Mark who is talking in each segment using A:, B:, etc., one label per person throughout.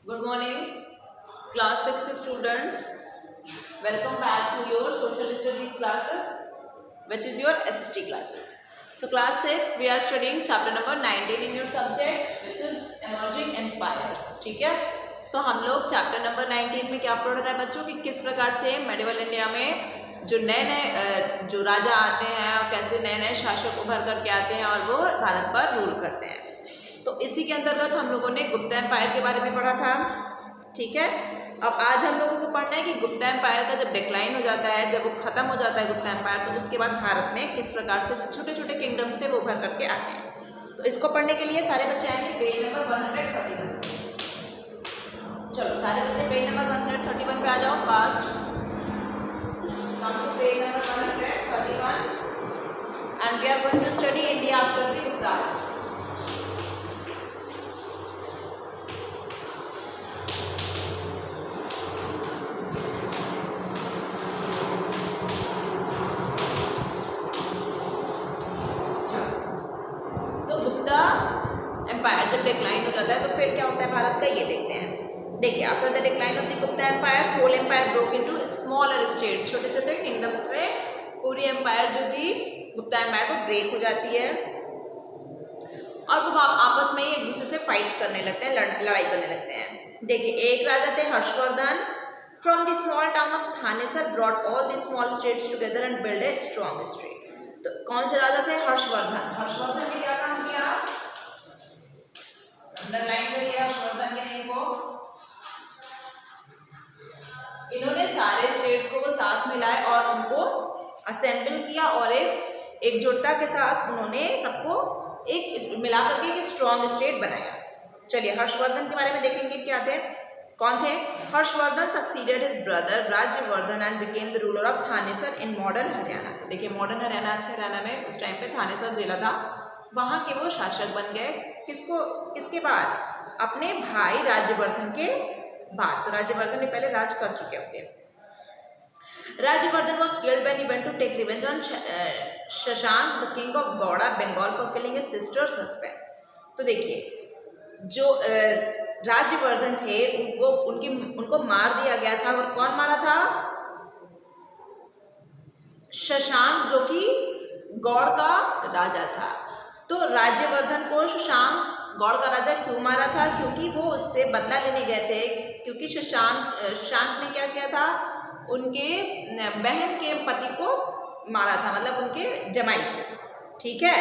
A: Good morning, class 6 students. Welcome back to your social studies classes, which is your SST classes. So, class 6, we are studying chapter number 19 in your subject, which is emerging empires. ठीक है, तो हम लोग chapter number 19 में क्या पढ़ रहे हैं बच्चों कि किस प्रकार से मेडिवल इंडिया में जो नए जो राजा आते हैं और कैसे नए नए शासक उभर करके आते हैं और वो भारत पर रूल करते हैं। तो इसी के अंतर्गत हम लोगों ने गुप्ता एम्पायर के बारे में पढ़ा था। ठीक है, अब आज हम लोगों को पढ़ना है कि गुप्ता एम्पायर का जब डिक्लाइन हो जाता है, जब वो खत्म हो जाता है गुप्ता एम्पायर, तो उसके बाद भारत में किस प्रकार से जो छोटे छोटे किंगडम्स थे वो उभर करके आते हैं। तो इसको पढ़ने के लिए सारे बच्चे आएंगे पेज नंबर 131। चलो सारे बच्चे पेज नंबर 131 पे आ जाओ fast. Come to page number 131 and we are going to study India after the Guptas. Empire जब डिक्लाइन हो जाता है तो फिर क्या होता है भारत का, ये देखते हैं। देखिए, after the decline of the Gupta empire whole empire broke into smaller state, छोटे छोटे किंगडम्स में पूरी एम्पायर जो थी गुप्ता एम्पायर को ब्रेक हो जाती है और वो आपस में ही एक दूसरे से फाइट करने लगते हैं, लड़ाई करने लगते हैं। देखिए, एक राजा थे Harshvardhan from the small town of Thanesar brought all the small states together and build a strong state. तो कौन से राजा थे? हर्षवर्धन। हर्षवर्धन ने क्या काम किया? अंडरलाइन करिए हर्षवर्धन के नेम को। इन्होंने सारे स्टेट्स को वो साथ मिलाए और उनको असेंबल किया और एक एकजुटता के साथ उन्होंने सबको एक मिला करके एक स्ट्रॉन्ग स्टेट बनाया। चलिए हर्षवर्धन के बारे में देखेंगे क्या थे, कौन थे। Harshvardhan succeeded his brother Rajyavardhan and became the ruler of Thanesar in modern Haryana. तो देखिए, मॉडर्न हरियाणा, आज के हरियाणा में उस टाइम पे थानेसर जिला था, वहाँ के वो शासक बन गए। किसके बाद? अपने भाई राज्यवर्धन के बाद। तो राज्यवर्धन ने पहले राज कर चुके होंगे। Rajyavardhan was killed when he went to take revenge on Shashank the king of Gauda Bengal for killing his sister's husband. तो देखिए, जो राज्यवर्धन थे उनको मार दिया गया था। और कौन मारा था? शशांक, जो कि गौड़ का राजा था। तो राज्यवर्धन को शशांक गौड़ का राजा क्यों मारा था? क्योंकि वो उससे बदला लेने गए थे। क्योंकि शशांक ने क्या किया था? उनके बहन के पति को मारा था, मतलब उनके जमाई को। ठीक है,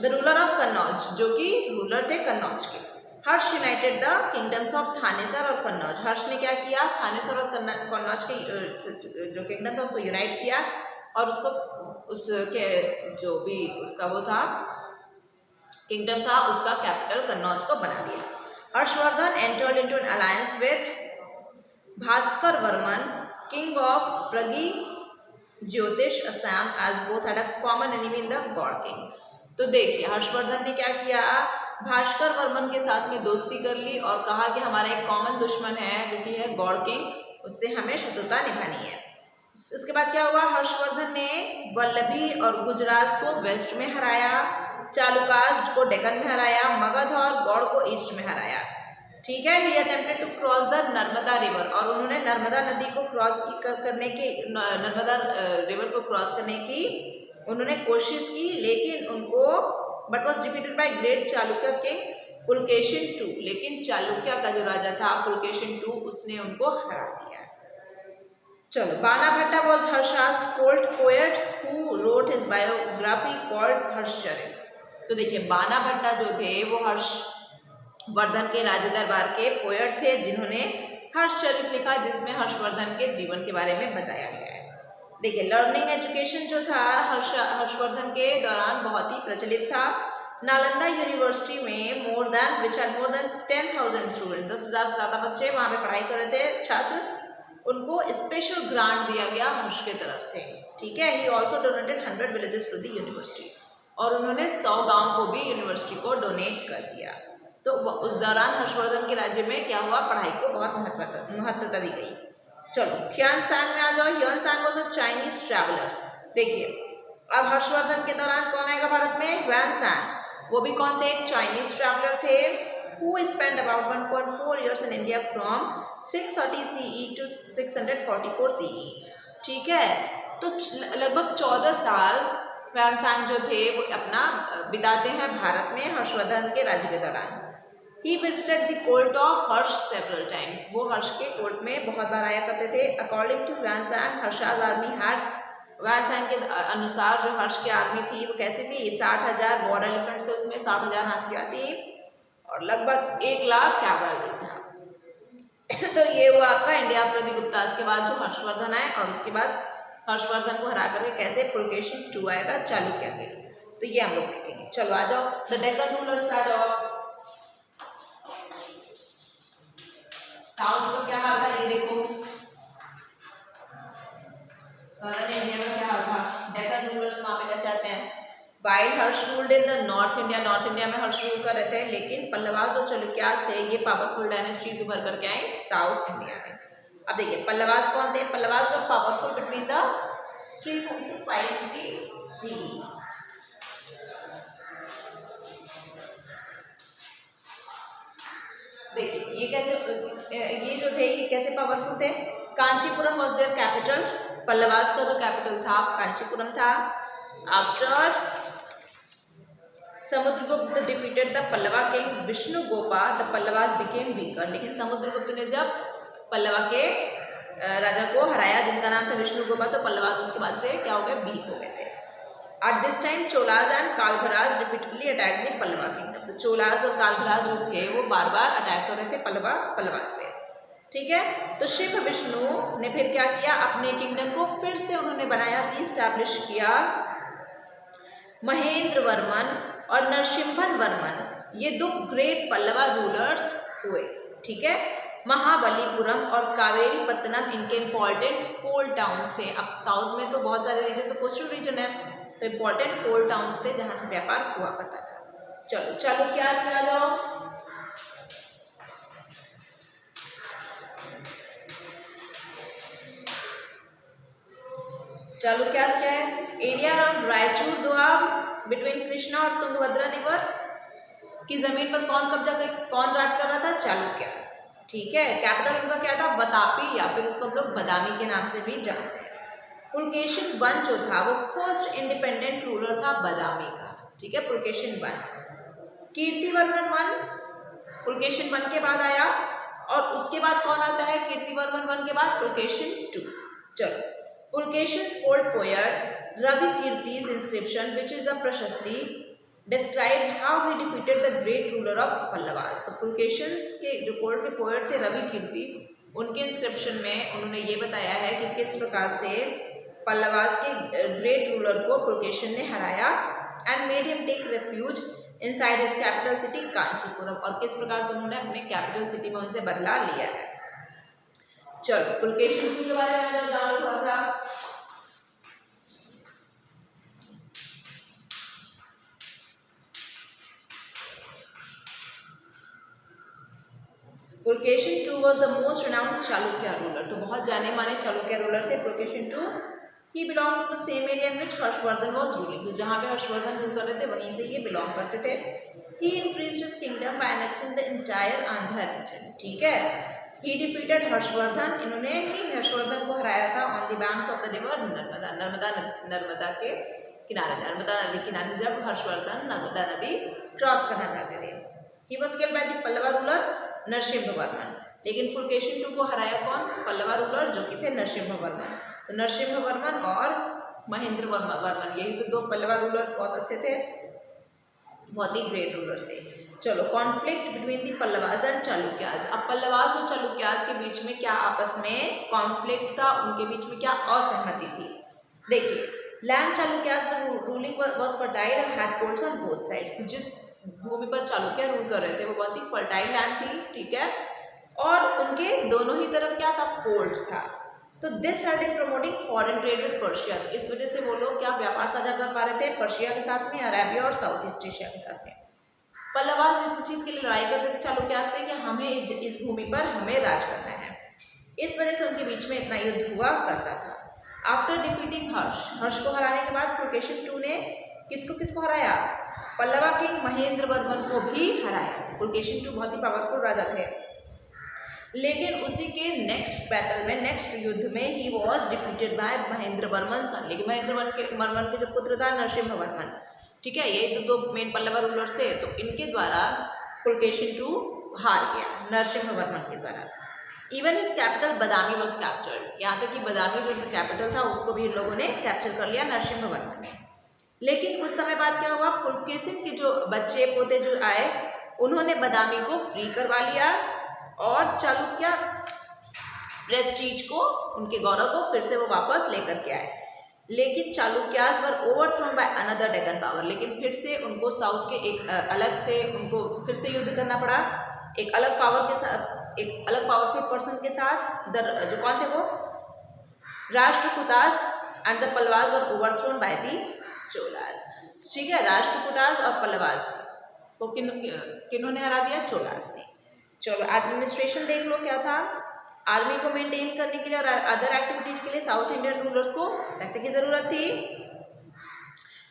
A: द रूलर ऑफ कन्नौज, जो कि रूलर थे कन्नौज के। Harsha united the kingdoms of Thanesar और कन्नौज। हर्ष ने क्या किया? थानेसर और कन्नौज के जो किंगडम था उसको यूनाइट किया और उसके जो भी उसका वो था किंगडम था उसका कैपिटल कन्नौज को बना दिया। Harshavardhan entered into an alliance with Bhaskar Varman king of Pragjyotisha Assam as both had a common enemy in the Gauda king. तो देखिए, हर्षवर्धन ने क्या किया? भास्कर वर्मन के साथ में दोस्ती कर ली और कहा कि हमारा एक कॉमन दुश्मन है जो कि है गौड़ किंग, उससे हमें शत्रुता निभानी है। उसके बाद क्या हुआ? हर्षवर्धन ने वल्लभी और गुजरात को वेस्ट में हराया, चालुकाज को डेक्कन में हराया, मगध और गौड़ को ईस्ट में हराया। ठीक है, he attempted to cross the Narmada river, और उन्होंने नर्मदा नदी को नर्मदा रिवर को क्रॉस करने की उन्होंने कोशिश की, लेकिन उनको but was defeated bye great Chalukya king Pulakeshin II। लेकिन चालुक्य का जो राजा था पुलकेशिन II, उसने उनको हरा दिया। चलो, Banabhatta was Harsha's court poet who wrote his biography called Harshacharita. तो देखिए, बाणाभट्टा जो थे वो हर्षवर्धन के राज दरबार के पोएट थे जिन्होंने हर्षचरित लिखा, जिसमें हर्षवर्धन के जीवन के बारे में बताया गया है। देखिए, लर्निंग एजुकेशन जो था हर्षवर्धन के दौरान बहुत ही प्रचलित था। नालंदा यूनिवर्सिटी में मोर देन 10,000 स्टूडेंट, 10,000 से ज़्यादा बच्चे वहाँ पे पढ़ाई कर रहे थे, छात्र। उनको स्पेशल ग्रांट दिया गया हर्ष के तरफ से। ठीक है, he also donated 100 villages to the university, और उन्होंने 100 गाँव को भी यूनिवर्सिटी को डोनेट कर दिया। तो उस दौरान हर्षवर्धन के राज्य में क्या हुआ? पढ़ाई को बहुत महत्वता दी गई। चलो, ह्यूएन में आ जाओ। Hiuen was a Chinese traveller. देखिए, अब हर्षवर्धन के दौरान कौन आएगा भारत में? ह्यूएन, वो भी कौन थे? एक चाइनीज ट्रैवलर थे। who spent about 1.4 years in India from 630 CE to 644 CE। ठीक है, तो लगभग 14 साल ह्वेनसांग जो थे वो अपना बिताते हैं भारत में हर्षवर्धन के राज्य के दौरान। He visited the court of Harsh several times। वो हर्ष के कोर्ट में बहुत बार आया करते थे। According to Hiuen Tsang, Harsha's army had, Hiuen Tsang के अनुसार जो हर्ष की आर्मी थी वो कैसी थी, 60,000 वॉर एलिफेंट्स थे उसमें, 60,000 हाथियाँ थी और लगभग 1 लाख कैवलरी था। तो ये हुआ आपका इंडिया प्रतिगुप्ता। उसके बाद जो हर्षवर्धन आए और उसके बाद हर्षवर्धन को हरा करके कैसे पुलकेशिन II आएगा चालुक्य के, तो ये हम लोग देखेंगे। चलो आ जाओ, द डेक्कन रूलर्स आ जाओ। साउथ का क्या हाल था ये देखो, सदर्न इंडिया का क्या हाल था, डेक्कन रूलर्स वहां पे कैसे आते हैं। While Harsh ruled in the north India, north India में हर्ष रूल कर रहे थे, लेकिन पल्लवास और चालुक्यास थे ये पावरफुल डायनेस्टीज उभर करके आए साउथ इंडिया में। अब देखिए पल्लवास कौन थे, पल्लवास वर powerful between the 340 to 550 CE। देखिए ये कैसे, ये जो थे ये कैसे पावरफुल थे। Kanchipuram was their capital, Pallavas का जो कैपिटल था कांचीपुरम था। After Samudragupta defeated the Pallava king Vishnugopa, the Pallavas became weaker. लेकिन समुद्रगुप्त ने जब पल्लवा के राजा को हराया जिनका नाम था विष्णुगोपा, तो पल्लवास उसके बाद से क्या हो गए, वीक हो गए थे। At this time Cholas and Kalabhras repeatedly attack the Pallava kingdom. तो चोलाज और कालभराज जो थे वो बार बार अटैक कर रहे थे पल्लवास पे। ठीक है, तो शिव विष्णु ने फिर क्या किया, अपने किंगडम को फिर से उन्होंने बनाया, रीस्टैब्लिश किया। महेंद्र वर्मन और नरसिम्हन वर्मन ये 2 ग्रेट पल्लवा रूलर्स हुए। ठीक है, महाबलीपुरम और कावेरी पत्तनम इनके इम्पॉर्टेंट पोर्ट टाउन्स थे। अब साउथ में तो बहुत सारे रीजन तो कोस्टल रीजन है, तो इम्पॉर्टेंट पोर्ट टाउन्स थे जहाँ से व्यापार हुआ करता था। चलो चालुक्यास में आ जाओ। चालुक्यास क्या है, area around Raichur Doab between Krishna और तुंगभद्रा रिवर की जमीन पर कौन राज कर रहा था, चालुक्यास। ठीक है, कैपिटल उनका क्या था, बतापी, या फिर उसको हम लोग बदामी के नाम से भी जानते हैं। पुलकेशिन I जो था वो फर्स्ट इंडिपेंडेंट रूलर था बदामी का। ठीक है, Pulakeshin I। Kirtivarman I Pulakeshin I के बाद आया, और उसके बाद कौन आता है, कीर्तिवर्मन I के बाद पुलकेशिन II। चलो, Pulakeshin's court poet Ravi Kirti's inscription which is a प्रशस्ति describes how he defeated the great ruler of Pallavas. तो पुलकेशिन्स के जो कोर्ट के पोएट थे रवि कीर्ति, उनके इंस्क्रिप्शन में उन्होंने ये बताया है कि किस प्रकार से पल्लवास के ग्रेट रूलर को पुलकेशिन ने हराया and made him take refuge inside his capital city Kanchipuram, और किस प्रकार से उन्होंने अपने कैपिटल सिटी में उनसे बदला लिया है। चलो पुलकेशिन II के बारे में जानो थोड़ा सा। Pulakeshin II was the most renowned Chalukya ruler. तो बहुत जाने माने चालुक्य रूलर थे Pulakeshin II। He belonged to the same area in which Harshvardhan was ruling। तो जहाँ पे हर्षवर्धन रूल कर रहे थे वहीं से ये बिलोंग करते थे। He increased his kingdom by annexing the entire Andhra region। ठीक है, He defeated हर्षवर्धन, इन्होंने ही हर्षवर्धन को हराया था on the banks of the river Narmada. Narmada के किनारे, नर्मदा नदी किनारे जब हर्षवर्धन नर्मदा नदी क्रॉस करना चाहते थे। He was killed by the Pallava ruler Narasimhavarman. लेकिन पुलकेशिन II को हराया कौन, पल्लवा रूलर जो कि थे नरसिम्हवर्मन। तो नरसिम्हवर्मन और महेंद्र वर्मन यही तो 2 पल्लवा रूलर बहुत अच्छे थे, बहुत ही ग्रेट रूलर्स थे। चलो, conflict between the Pallavas and Chalukyas. अब पल्लवास और चालुक्यास के बीच में क्या आपस में कॉन्फ्लिक्ट था, उनके बीच में क्या असहमति थी। देखिए, land Chalukyas ruling was fertile and had ports on both sides. जिस भूमि पर चालुक्य रूल कर रहे थे वो बहुत ही फर्टाइल लैंड थी। ठीक है, और उनके दोनों ही तरफ क्या था, पोर्ट था। तो this held in promoting foreign trade with Persia. तो इस वजह से वो लोग क्या व्यापार साझा कर पा रहे थे पर्शिया के साथ में, अरेबिया और साउथ ईस्ट एशिया के साथ में। पल्लवास इस चीज़ के लिए लड़ाई करते थे चालुक्यास से कि हमें इस भूमि पर हमें राज करना है। इस वजह से उनके बीच में इतना युद्ध हुआ करता था। आफ्टर डिफीटिंग हर्ष को हराने के बाद पुलकेशिन II ने किसको हराया, पल्लवा किंग महेंद्र वर्मन को भी हराया। पुलकेशिन II बहुत ही पावरफुल राजा थे, लेकिन उसी के नेक्स्ट बैटल में, नेक्स्ट युद्ध में he was defeated by Mahendra Varman son. लेकिन महेंद्र वर्मन के जो पुत्र था नरसिम्हा वर्मन, ठीक है, यही तो दो मेन पल्लवा रूलर्स थे, तो इनके द्वारा पुलकेशिन II हार गया नरसिम्हा वर्मन के द्वारा। इवन इस कैपिटल बदामी वॉज कैप्चर्ड, यहाँ तक कि बदामी जो कैपिटल था उसको भी इन लोगों ने कैप्चर कर लिया नरसिम्हा वर्मन ने। लेकिन कुछ समय बाद क्या हुआ, पुलकेशिन के जो बच्चे पोते जो आए उन्होंने बदामी को फ्री करवा लिया और चालुक्य प्रेस्टीज को, उनके गौरव को फिर से वो वापस लेकर के आए। लेकिन Chalukyas were overthrown by another Deccan power, लेकिन फिर से उनको साउथ के एक अलग से उनको फिर से युद्ध करना पड़ा, एक अलग पावर के साथ, एक अलग पावरफुल पर्सन के साथ। जो कौन थे वो, Rashtrakutas and the Pallavas were overthrown by the Cholas. ठीक है, राष्ट्रकूटास और पल्लवास को किन्होंने हरा दिया, चोलास ने। चलो एडमिनिस्ट्रेशन देख लो क्या था। आर्मी को मेंटेन करने के लिए और अदर एक्टिविटीज के लिए साउथ इंडियन रूलर्स को पैसे की जरूरत थी।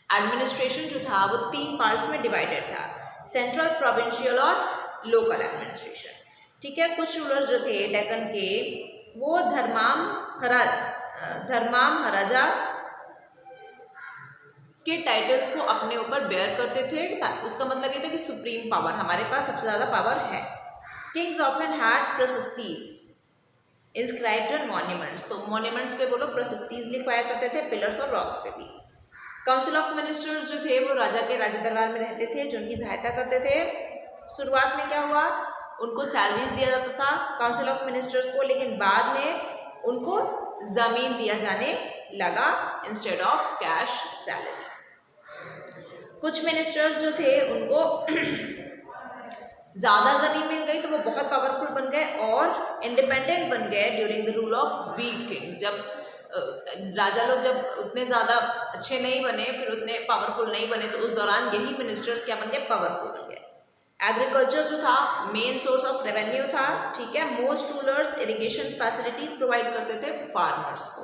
A: एडमिनिस्ट्रेशन जो था वो 3 पार्ट्स में डिवाइडेड था, सेंट्रल, प्रोविंशियल और लोकल एडमिनिस्ट्रेशन। ठीक है, कुछ रूलर्स जो थे डेक्कन के वो धर्माम हराजा के टाइटल्स को अपने ऊपर बेयर करते थे। उसका मतलब ये था कि सुप्रीम पावर, हमारे पास सबसे ज़्यादा पावर है। Kings often had prashastis inscribed on monuments, तो मॉन्यूमेंट्स पे वो लोग प्रशस्तीज लिखवाया करते थे, पिलर्स और रॉक्स पे भी। काउंसिल ऑफ मिनिस्टर्स जो थे वो राजा के राज दरबार में रहते थे, जो उनकी सहायता करते थे। शुरुआत में क्या हुआ, उनको सैलरीज दिया जाता था काउंसिल ऑफ मिनिस्टर्स को, लेकिन बाद में उनको ज़मीन दिया जाने लगा इंस्टेड ऑफ कैश सैलरी। कुछ मिनिस्टर्स जो थे उनको ज़्यादा ज़मीन मिल गई तो वो बहुत पावरफुल बन गए और इंडिपेंडेंट बन गए during the rule of weak king. जब राजा लोग जब उतने ज़्यादा अच्छे नहीं बने, फिर उतने पावरफुल नहीं बने, तो उस दौरान यही मिनिस्टर्स क्या बन गए, पावरफुल बन गए। एग्रीकल्चर जो था मेन सोर्स ऑफ रेवेन्यू था। ठीक है, most rulers irrigation facilities provide करते थे फार्मर्स को।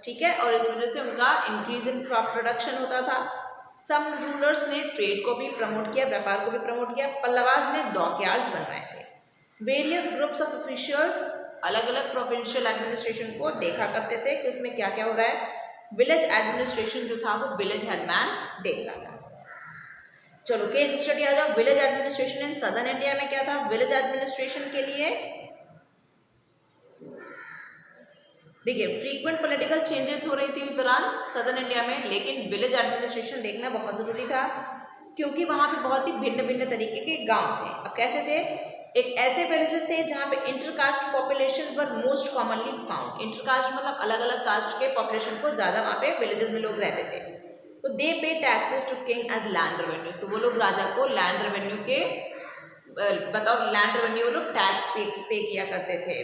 A: ठीक है, और इस वजह से उनका इंक्रीज इन क्रॉप प्रोडक्शन होता था। सम रूलर्स ने ट्रेड को भी प्रमोट किया, व्यापार को भी प्रमोट किया। पल्लवास ने डॉकयार्ड्स बनवाए थे। वेरियस ग्रुप्स ऑफ ऑफिशियल्स अलग अलग प्रोविंशियल एडमिनिस्ट्रेशन को देखा करते थे कि उसमें क्या क्या हो रहा है। विलेज एडमिनिस्ट्रेशन जो था वो विलेज हेडमैन देखता था। चलो केस स्टडी आ जाओ। Village administration in southern India में क्या था, विलेज एडमिनिस्ट्रेशन के लिए देखिए फ्रीक्वेंट पॉलिटिकल चेंजेस हो रही थी उस दौरान सदर्न इंडिया में, लेकिन विलेज एडमिनिस्ट्रेशन देखना बहुत ज़रूरी था क्योंकि वहाँ पे बहुत ही भिन्न भिन्न तरीके के गांव थे। अब कैसे थे, एक ऐसे विलेजेस थे जहाँ पे इंटरकास्ट पॉपुलेशन वर मोस्ट कॉमनली फाउंड। इंटरकास्ट मतलब अलग अलग कास्ट के पॉपुलेशन को ज़्यादा वहाँ पे विलेजेस में लोग रहते थे। तो they pay taxes to king as land revenues, तो वो लोग राजा को लैंड रेवेन्यू के बताओ लैंड रेवेन्यू वो लोग टैक्स पे किया करते थे।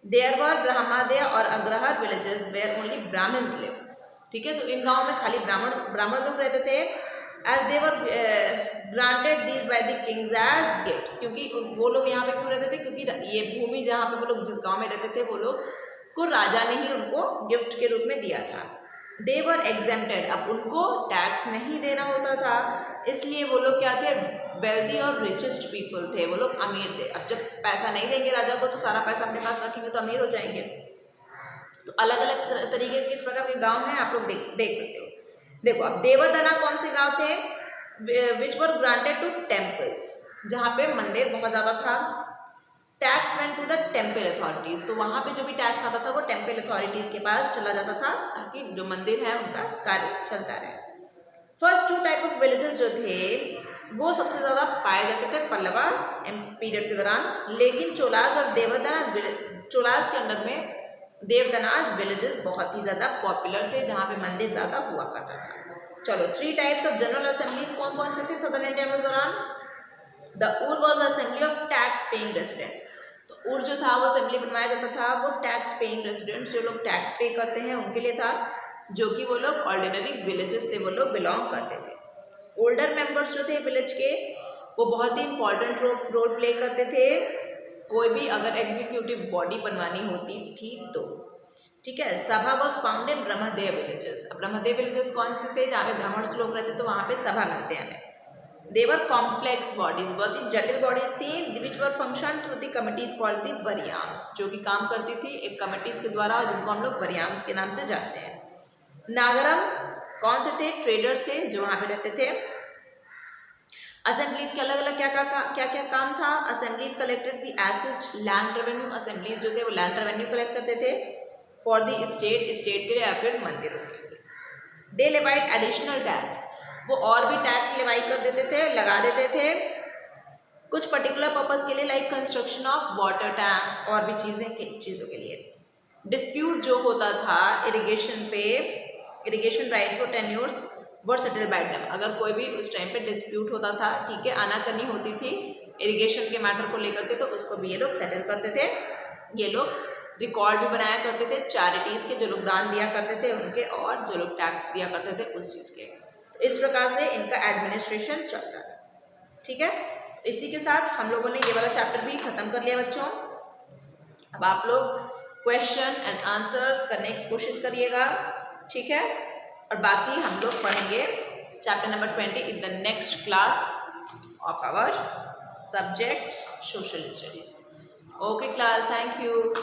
A: देयर वर ब्राह्मणदय और agrahara villages where only Brahmins live. ठीक है, तो इन गाँव में खाली ब्राह्मण लोग रहते थे। As they were granted these by the kings as gifts, क्योंकि वो लोग यहाँ पे क्यों रहते थे, क्योंकि ये भूमि जहाँ पे वो लोग जिस गाँव में रहते थे वो लोग को राजा ने ही उनको गिफ्ट के रूप में दिया था। दे वर एग्जेम्प्टेड, अब उनको टैक्स नहीं देना होता था, इसलिए वो लोग क्या थे, वेल्दी और रिचेस्ट पीपल थे, वो लोग अमीर थे। अब जब पैसा नहीं देंगे राजा को तो सारा पैसा अपने पास रखेंगे तो अमीर हो जाएंगे। तो अलग अलग तरीके के किस प्रकार के गांव हैं आप लोग देख सकते हो। देखो अब देवदना कौन से गांव थे, which were granted to temples, जहाँ पे मंदिर बहुत ज़्यादा था। Tax went to the temple authorities, तो वहाँ पे जो भी टैक्स आता था वो टेम्पल अथॉरिटीज़ के पास चला जाता था ताकि जो मंदिर है उनका कार्य चलता रहे। फर्स्ट 2 टाइप ऑफ विलेजेस जो थे वो सबसे ज़्यादा पाए जाते थे पल्लवा पीरियड के दौरान, लेकिन चोलास और चोलास के अंडर में देवदनास विलेजेस बहुत ही ज़्यादा पॉपुलर थे जहाँ पे मंदिर ज़्यादा हुआ करता था। चलो 3 टाइप्स ऑफ जनरल असेंबलीज कौन कौन से थे सदर्न इंडिया में उस दौरान। द ऊर was assembly of tax paying residents, तो ऊर जो था वो असेंबली बनवाया जाता था, वो टैक्स पेइंग रेसिडेंट्स जो लोग टैक्स पे करते हैं उनके लिए था, जो कि वो लोग ऑर्डिनरी विलेजेस से वो लोग बिलोंग करते थे। ओल्डर मेंबर्स जो थे विलेज के वो बहुत ही इंपॉर्टेंट रोल प्ले करते थे, कोई भी अगर एग्जीक्यूटिव बॉडी बनवानी होती थी तो। ठीक है, सभा was found in Brahmadev villages. अब ब्रह्मदेव विलेजेस कौन से थे, जहाँ पे ब्राह्मण लोग रहते तो वहाँ पे सभा मिलते हैं हमें। दे वर कॉम्प्लेक्स बॉडीज, बहुत ही जटिल बॉडीज थी, which were function through the committees called the variyams, जो कि काम करती थी एक कमिटीज के द्वारा, जिनको हम लोग वरियाम्स के नाम से जानते हैं। नागरम कौन से थे? ट्रेडर्स थे जो वहाँ पे रहते थे। असेंबलीज के अलग अलग क्या क्या काम था? Assemblies collected the assessed land revenue, assemblies जो थे वो लैंड रेवेन्यू कलेक्ट करते थे फॉर द स्टेट, स्टेट के लिए या फिर मंदिरों के लिए। दे लेवाइड एडिशनल टैक्स, वो और भी टैक्स लेवाई कर देते थे, लगा देते थे कुछ पर्टिकुलर पर्पस के लिए, like construction of water tank और भी चीज़ों के लिए। डिस्प्यूट जो होता था इरिगेशन पे, इरिगेशन राइट्स और टेन्योर्स वर सेटल बाय देम, अगर कोई भी उस टाइम पे डिस्प्यूट होता था, ठीक है, आनाकानी होती थी इरिगेशन के मैटर को लेकर के, तो उसको भी ये लोग सेटल करते थे। ये लोग रिकॉर्ड भी बनाया करते थे चैरिटीज़ के, जो लोग दान दिया करते थे उनके, और जो लोग टैक्स दिया करते थे उस चीज़ के। तो इस प्रकार से इनका एडमिनिस्ट्रेशन चलता था, ठीक है। तो इसी के साथ हम लोगों ने ये वाला चैप्टर भी ख़त्म कर लिया बच्चों। अब आप लोग क्वेश्चन एंड आंसर्स करने की कोशिश करिएगा, ठीक है, और बाकी हम लोग पढ़ेंगे chapter number 20 in the next class of our subject social studies. Okay class, thank you.